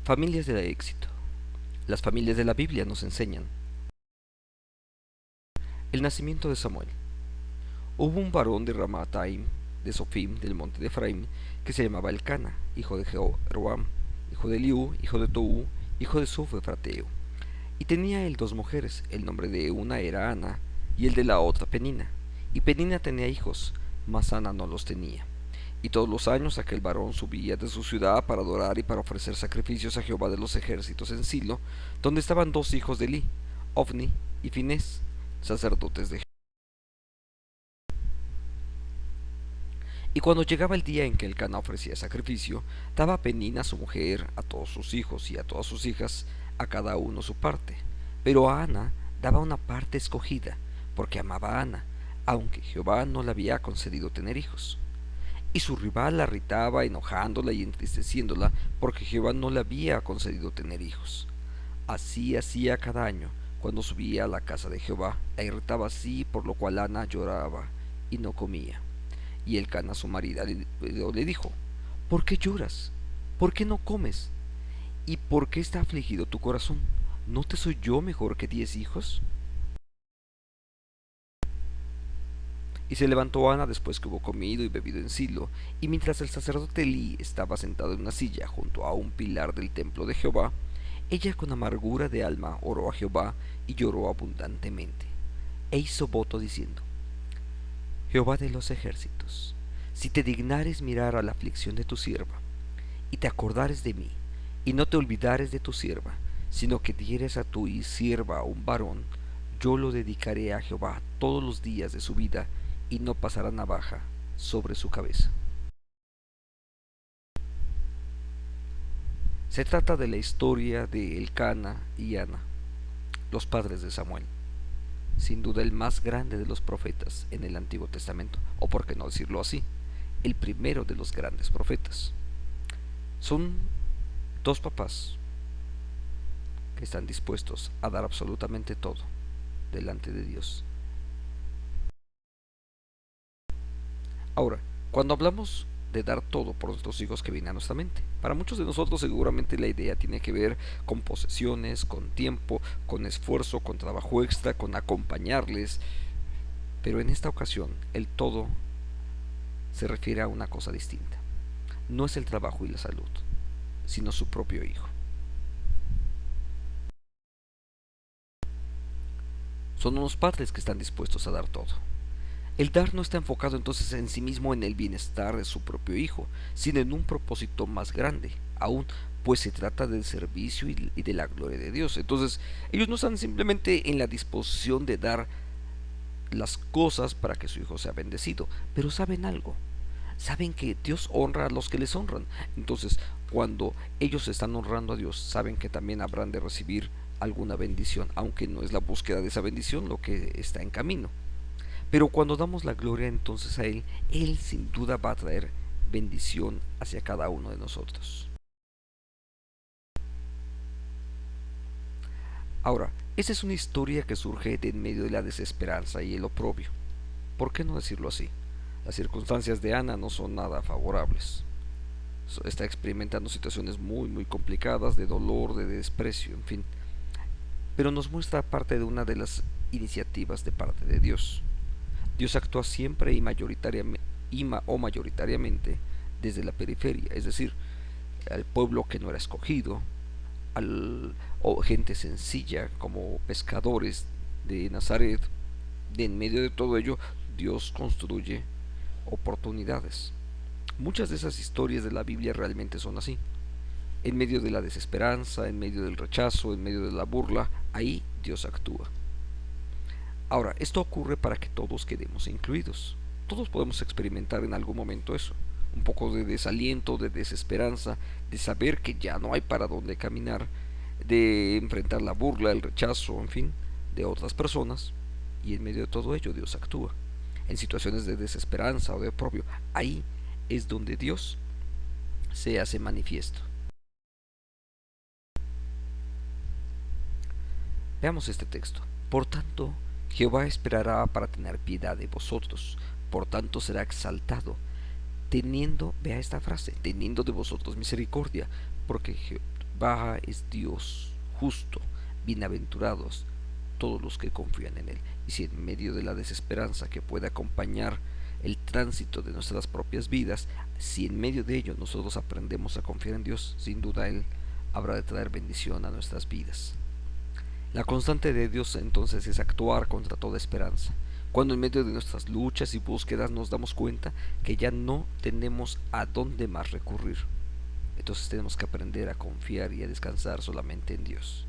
Familias de éxito. Las familias de la Biblia nos enseñan. El nacimiento de Samuel. Hubo un varón de Ramataim, de Sofim, del monte de Efraín, que se llamaba Elcana, hijo de Jeroam, hijo de Eliú, hijo de Tou, hijo de Suf Efrateo. Y tenía él dos mujeres, el nombre de una era Ana, y el de la otra Penina. Y Penina tenía hijos, mas Ana no los tenía. Y todos los años aquel varón subía de su ciudad para adorar y para ofrecer sacrificios a Jehová de los ejércitos en Silo, donde estaban dos hijos de Eli, Ofni y Finés, sacerdotes de Jehová. Y cuando llegaba el día en que Elcana ofrecía sacrificio, daba a Penina su mujer, a todos sus hijos y a todas sus hijas, a cada uno su parte. Pero a Ana daba una parte escogida, porque amaba a Ana, aunque Jehová no le había concedido tener hijos. Y su rival la irritaba, enojándola y entristeciéndola, porque Jehová no le había concedido tener hijos. Así hacía cada año, cuando subía a la casa de Jehová, la irritaba así, por lo cual Ana lloraba y no comía. Y Elcana su marido le dijo: ¿Por qué lloras? ¿Por qué no comes? ¿Y por qué está afligido tu corazón? ¿No te soy yo mejor que 10 hijos? Y se levantó Ana después que hubo comido y bebido en Silo, y mientras el sacerdote Elí estaba sentado en una silla junto a un pilar del templo de Jehová, ella con amargura de alma oró a Jehová y lloró abundantemente, e hizo voto diciendo: Jehová de los ejércitos, si te dignares mirar a la aflicción de tu sierva, y te acordares de mí, y no te olvidares de tu sierva, sino que dieres a tu sierva un varón, yo lo dedicaré a Jehová todos los días de su vida, y no pasará navaja sobre su cabeza. Se trata de la historia de Elcana y Ana, los padres de Samuel, sin duda el más grande de los profetas en el Antiguo Testamento, o por qué no decirlo así, el primero de los grandes profetas. Son dos papás que están dispuestos a dar absolutamente todo delante de Dios. Ahora, cuando hablamos de dar todo por nuestros hijos, que viene a nuestra mente, para muchos de nosotros seguramente la idea tiene que ver con posesiones, con tiempo, con esfuerzo, con trabajo extra, con acompañarles, pero en esta ocasión el todo se refiere a una cosa distinta. No es el trabajo y la salud, sino su propio hijo. Son unos padres que están dispuestos a dar todo. El dar no está enfocado entonces en sí mismo en el bienestar de su propio hijo, sino en un propósito más grande, aún, pues se trata del servicio y de la gloria de Dios. Entonces, ellos no están simplemente en la disposición de dar las cosas para que su hijo sea bendecido, pero saben algo. Saben que Dios honra a los que les honran. Entonces, cuando ellos están honrando a Dios, saben que también habrán de recibir alguna bendición, aunque no es la búsqueda de esa bendición lo que está en camino. Pero cuando damos la gloria entonces a Él, Él sin duda va a traer bendición hacia cada uno de nosotros. Ahora, esa es una historia que surge de en medio de la desesperanza y el oprobio. ¿Por qué no decirlo así? Las circunstancias de Ana no son nada favorables. Está experimentando situaciones muy complicadas, de dolor, de desprecio, en fin. Pero nos muestra parte de una de las iniciativas de parte de Dios. Dios actúa siempre o mayoritariamente desde la periferia, es decir, al pueblo que no era escogido, o gente sencilla como pescadores de Nazaret. De en medio de todo ello, Dios construye oportunidades. Muchas de esas historias de la Biblia realmente son así. En medio de la desesperanza, en medio del rechazo, en medio de la burla, ahí Dios actúa. Ahora, esto ocurre para que todos quedemos incluidos. Todos podemos experimentar en algún momento eso. Un poco de desaliento, de desesperanza, de saber que ya no hay para dónde caminar, de enfrentar la burla, el rechazo, en fin, de otras personas. Y en medio de todo ello Dios actúa. En situaciones de desesperanza o de oprobio, ahí es donde Dios se hace manifiesto. Veamos este texto. Por tanto, Jehová esperará para tener piedad de vosotros, por tanto será exaltado, teniendo, vea esta frase, teniendo de vosotros misericordia, porque baja es Dios justo, bienaventurados todos los que confían en Él. Y si en medio de la desesperanza que puede acompañar el tránsito de nuestras propias vidas, si en medio de ello nosotros aprendemos a confiar en Dios, sin duda Él habrá de traer bendición a nuestras vidas. La constante de Dios entonces es actuar contra toda esperanza. Cuando en medio de nuestras luchas y búsquedas nos damos cuenta que ya no tenemos a dónde más recurrir, entonces tenemos que aprender a confiar y a descansar solamente en Dios.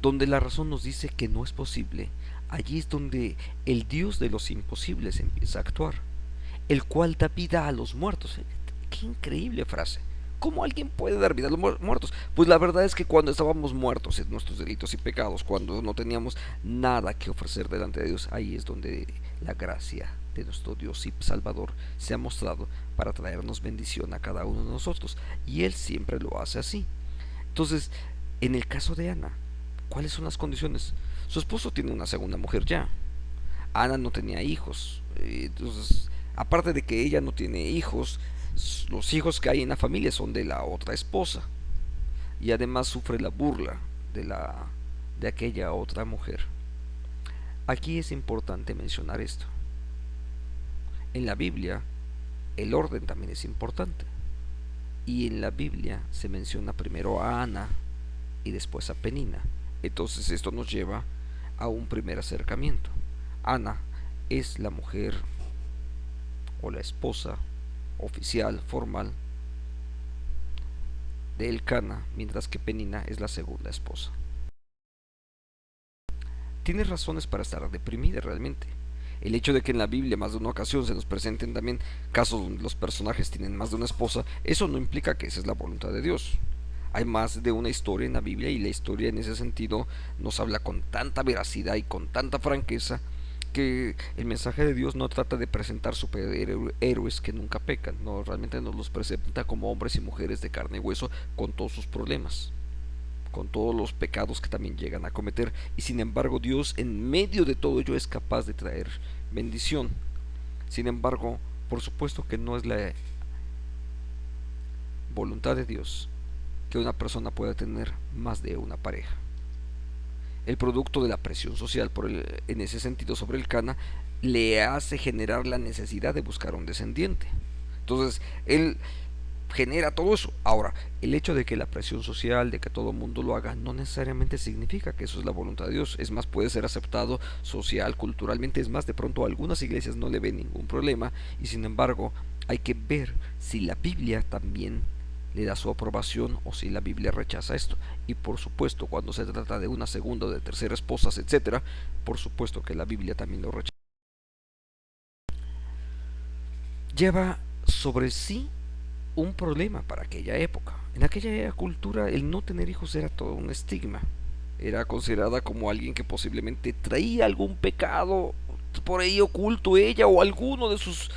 Donde la razón nos dice que no es posible, allí es donde el Dios de los imposibles empieza a actuar, el cual da vida a los muertos. Qué increíble frase. ¿Cómo alguien puede dar vida a los muertos? Pues la verdad es que cuando estábamos muertos en nuestros delitos y pecados, cuando no teníamos nada que ofrecer delante de Dios, ahí es donde la gracia de nuestro Dios y Salvador se ha mostrado para traernos bendición a cada uno de nosotros. Y Él siempre lo hace así. Entonces, en el caso de Ana, ¿cuáles son las condiciones? Su esposo tiene una segunda mujer ya. Ana no tenía hijos. Entonces, aparte de que ella no tiene hijos, los hijos que hay en la familia son de la otra esposa. Y además sufre la burla de aquella otra mujer. Aquí es importante mencionar esto. En la Biblia, el orden también es importante. Y en la Biblia se menciona primero a Ana y después a Penina. Entonces esto nos lleva a un primer acercamiento. Ana es la mujer o la esposa oficial, formal de Elcana, mientras que Penina es la segunda esposa. Tienes razones para estar deprimida realmente. El hecho de que en la Biblia más de una ocasión se nos presenten también casos donde los personajes tienen más de una esposa, eso no implica que esa es la voluntad de Dios. Hay más de una historia en la Biblia y la historia en ese sentido nos habla con tanta veracidad y con tanta franqueza que el mensaje de Dios no trata de presentar superhéroes que nunca pecan, no, realmente nos los presenta como hombres y mujeres de carne y hueso con todos sus problemas, con todos los pecados que también llegan a cometer, y sin embargo Dios en medio de todo ello es capaz de traer bendición. Sin embargo, por supuesto que no es la voluntad de Dios que una persona pueda tener más de una pareja. El producto de la presión social en ese sentido sobre el Cana le hace generar la necesidad de buscar un descendiente. Entonces, él genera todo eso. Ahora, el hecho de que la presión social, de que todo el mundo lo haga, no necesariamente significa que eso es la voluntad de Dios. Es más, puede ser aceptado social, culturalmente. Es más, de pronto a algunas iglesias no le ven ningún problema. Y sin embargo, hay que ver si la Biblia también le da su aprobación o si la Biblia rechaza esto. Y por supuesto, cuando se trata de una segunda o de tercera esposas, etcétera, por supuesto que la Biblia también lo rechaza. Lleva sobre sí un problema para aquella época. En aquella cultura el no tener hijos era todo un estigma. Era considerada como alguien que posiblemente traía algún pecado por ahí oculto, ella o alguno de sus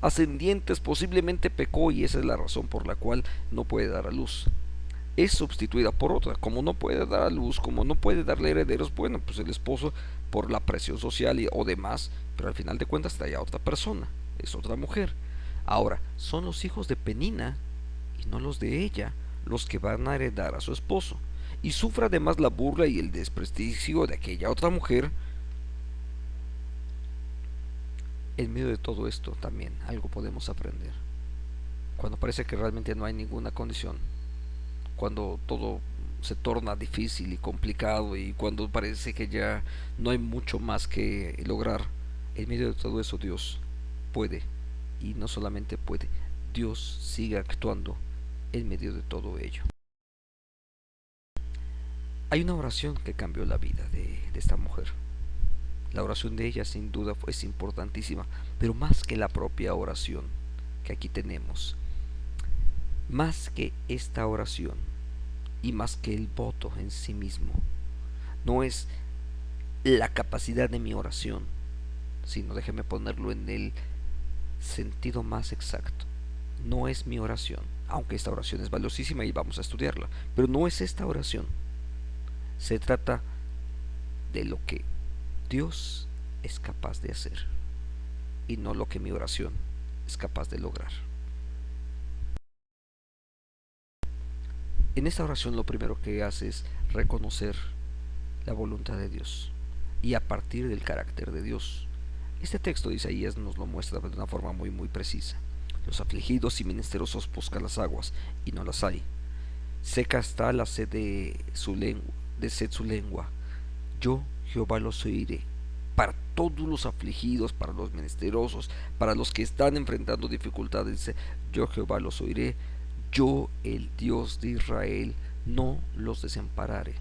ascendientes posiblemente pecó, y esa es la razón por la cual no puede dar a luz. Es sustituida por otra. Como no puede dar a luz, como no puede darle herederos, bueno, pues el esposo por la presión social o demás, pero al final de cuentas trae a otra persona, es otra mujer. Ahora, son los hijos de Penina y no los de ella los que van a heredar a su esposo, y sufre además la burla y el desprestigio de aquella otra mujer. En medio de todo esto también algo podemos aprender. Cuando parece que realmente no hay ninguna condición, cuando todo se torna difícil y complicado y cuando parece que ya no hay mucho más que lograr, en medio de todo eso Dios puede, y no solamente puede, Dios sigue actuando en medio de todo ello. Hay una oración que cambió la vida de esta mujer. La oración de ella sin duda es importantísima, pero más que la propia oración que aquí tenemos, más que esta oración y más que el voto en sí mismo, no es la capacidad de mi oración, sino déjeme ponerlo en el sentido más exacto. No es mi oración, aunque esta oración es valiosísima y vamos a estudiarla, pero no es esta oración. Se trata de lo que Dios es capaz de hacer y no lo que mi oración es capaz de lograr. En esta oración lo primero que hace es reconocer la voluntad de Dios y a partir del carácter de Dios. Este texto de Isaías nos lo muestra de una forma muy precisa. Los afligidos y menesterosos buscan las aguas y no las hay. Seca está la sed de sed su lengua. Yo, Jehová, los oiré. Para todos los afligidos, para los menesterosos, para los que están enfrentando dificultades, yo, Jehová, los oiré. Yo, el Dios de Israel, no los desampararé.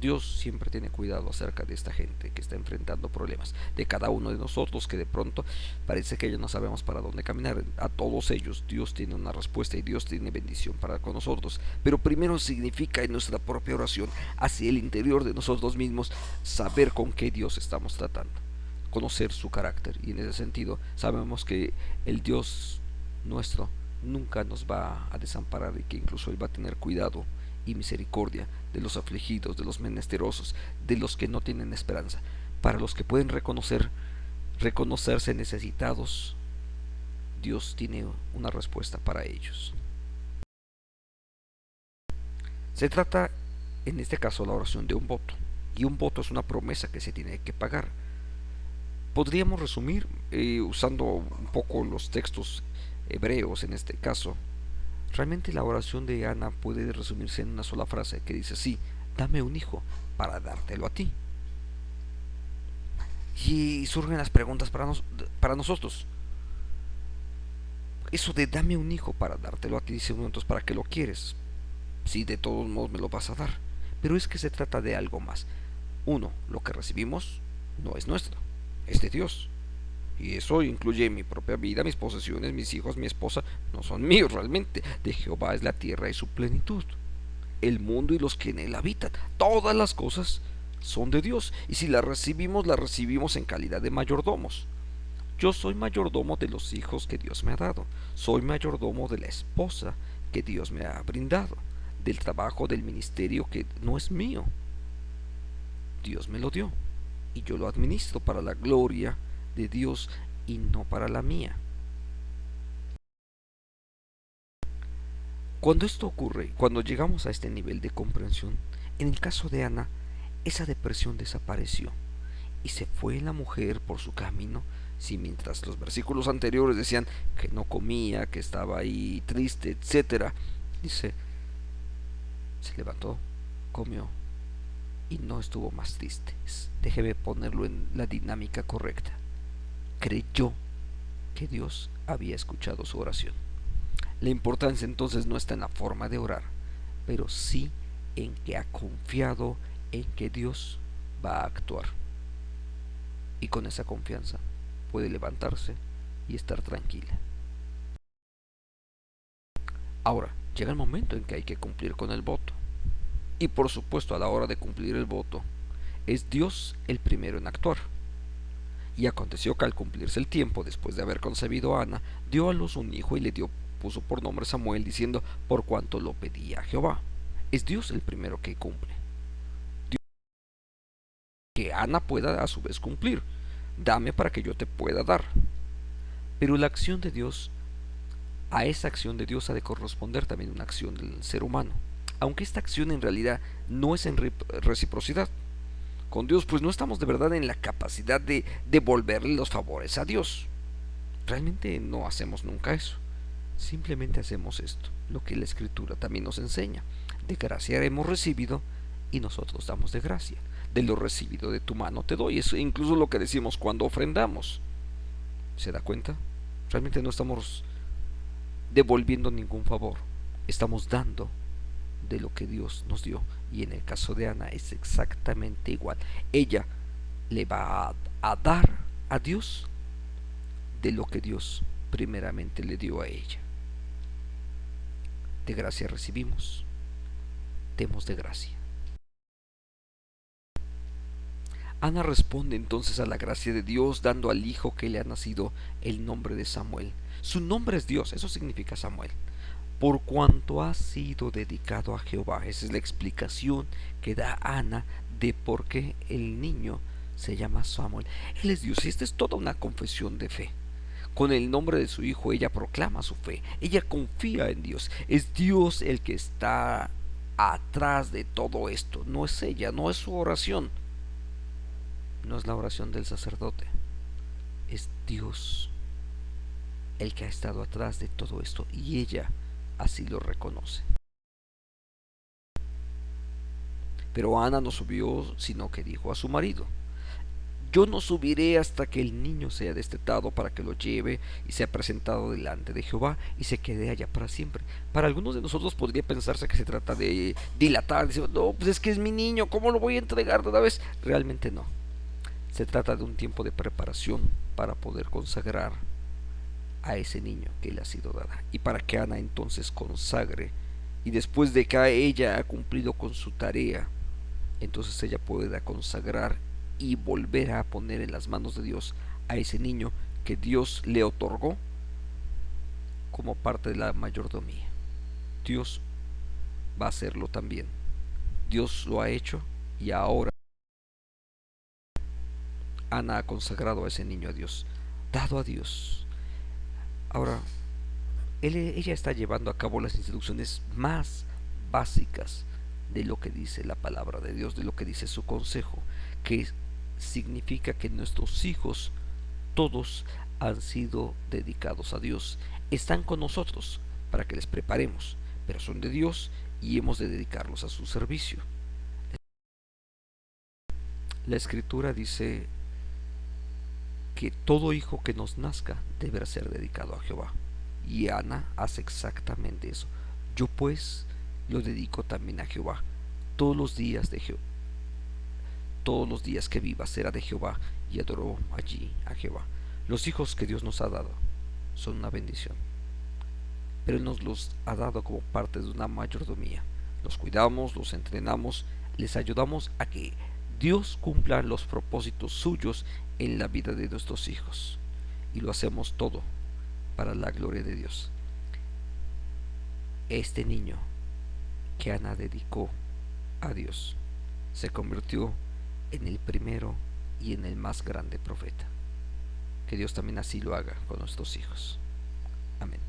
Dios siempre tiene cuidado acerca de esta gente que está enfrentando problemas, de cada uno de nosotros que de pronto parece que ya no sabemos para dónde caminar. A todos ellos Dios tiene una respuesta y Dios tiene bendición para con nosotros. Pero primero significa en nuestra propia oración, hacia el interior de nosotros mismos, saber con qué Dios estamos tratando, conocer su carácter. Y en ese sentido sabemos que el Dios nuestro nunca nos va a desamparar y que incluso Él va a tener cuidado y misericordia de los afligidos, de los menesterosos, de los que no tienen esperanza, para los que pueden reconocerse necesitados. Dios tiene una respuesta para ellos. Se trata en este caso la oración de un voto, y un voto es una promesa que se tiene que pagar. Podríamos resumir usando un poco los textos hebreos en este caso. Realmente la oración de Ana puede resumirse en una sola frase que dice así: dame un hijo para dártelo a ti. Y surgen las preguntas para nosotros. Eso de dame un hijo para dártelo a ti, dice uno, entonces ¿para qué lo quieres? Si de todos modos me lo vas a dar. Pero es que se trata de algo más. Uno, lo que recibimos no es nuestro, es de Dios. Y eso incluye mi propia vida, mis posesiones, mis hijos, mi esposa, no son míos realmente. De Jehová es la tierra y su plenitud, el mundo y los que en él habitan. Todas las cosas son de Dios. Y si las recibimos en calidad de mayordomos. Yo soy mayordomo de los hijos que Dios me ha dado. Soy mayordomo de la esposa que Dios me ha brindado. Del trabajo del ministerio que no es mío. Dios me lo dio. Y yo lo administro para la gloria de Dios y no para la mía. Cuando esto ocurre, cuando llegamos a este nivel de comprensión, en el caso de Ana, esa depresión desapareció y se fue la mujer por su camino. Si mientras los versículos anteriores decían que no comía, que estaba ahí triste, etcétera, dice, se levantó, comió y no estuvo más triste. Déjeme ponerlo en la dinámica correcta. Creyó que Dios había escuchado su oración. La importancia entonces no está en la forma de orar, pero sí en que ha confiado en que Dios va a actuar. Y con esa confianza puede levantarse y estar tranquila. Ahora, llega el momento en que hay que cumplir con el voto. Y por supuesto, a la hora de cumplir el voto, es Dios el primero en actuar. Y aconteció que al cumplirse el tiempo, después de haber concebido a Ana, dio a luz un hijo y puso por nombre Samuel, diciendo, por cuanto lo pedía a Jehová. Es Dios el primero que cumple. Dios, que Ana pueda a su vez cumplir. Dame para que yo te pueda dar. Pero la acción de Dios, a esa acción de Dios ha de corresponder también una acción del ser humano. Aunque esta acción en realidad no es en reciprocidad. Con Dios pues no estamos de verdad en la capacidad de devolverle los favores a Dios. Realmente no hacemos nunca eso. Simplemente hacemos esto, lo que la Escritura también nos enseña. De gracia hemos recibido y nosotros damos de gracia. De lo recibido de tu mano te doy. Es incluso lo que decimos cuando ofrendamos. ¿Se da cuenta? Realmente no estamos devolviendo ningún favor. Estamos dando de lo que Dios nos dio. Y en el caso de Ana es exactamente igual. Ella le va a dar a Dios de lo que Dios primeramente le dio a ella. De gracia recibimos, demos de gracia. Ana responde entonces a la gracia de Dios, dando al hijo que le ha nacido el nombre de Samuel. Su nombre es Dios, eso significa Samuel. Por cuanto ha sido dedicado a Jehová. Esa es la explicación que da Ana de por qué el niño se llama Samuel. Él es Dios y esta es toda una confesión de fe. Con el nombre de su hijo ella proclama su fe. Ella confía en Dios. Es Dios el que está atrás de todo esto. No es ella, no es su oración, no es la oración del sacerdote, es Dios el que ha estado atrás de todo esto y ella así lo reconoce. Pero Ana no subió, sino que dijo a su marido: yo no subiré hasta que el niño sea destetado para que lo lleve y sea presentado delante de Jehová y se quede allá para siempre. Para algunos de nosotros podría pensarse que se trata de dilatar, decir, no, pues es que es mi niño, ¿cómo lo voy a entregar de una vez? Realmente no. Se trata de un tiempo de preparación para poder consagrar a ese niño que le ha sido dada. Y para que Ana entonces consagre, y después de que ella ha cumplido con su tarea, entonces ella pueda consagrar y volver a poner en las manos de Dios a ese niño que Dios le otorgó como parte de la mayordomía. Dios va a hacerlo también. Dios lo ha hecho y ahora Ana ha consagrado a ese niño a Dios, dado a Dios. Ahora, ella está llevando a cabo las instrucciones más básicas de lo que dice la palabra de Dios, de lo que dice su consejo, que significa que nuestros hijos todos han sido dedicados a Dios. Están con nosotros para que les preparemos, pero son de Dios y hemos de dedicarlos a su servicio. La escritura dice que todo hijo que nos nazca deberá ser dedicado a Jehová. Y Ana hace exactamente eso. Yo pues lo dedico también a Jehová. Todos los días de Jehová, todos los días que viva será de Jehová, y adoró allí a Jehová. Los hijos que Dios nos ha dado son una bendición, pero Él nos los ha dado como parte de una mayordomía. Los cuidamos, los entrenamos, les ayudamos a que Dios cumpla los propósitos suyos en la vida de nuestros hijos. Y lo hacemos todo para la gloria de Dios. Este niño que Ana dedicó a Dios se convirtió en el primero y en el más grande profeta. Que Dios también así lo haga con nuestros hijos. Amén.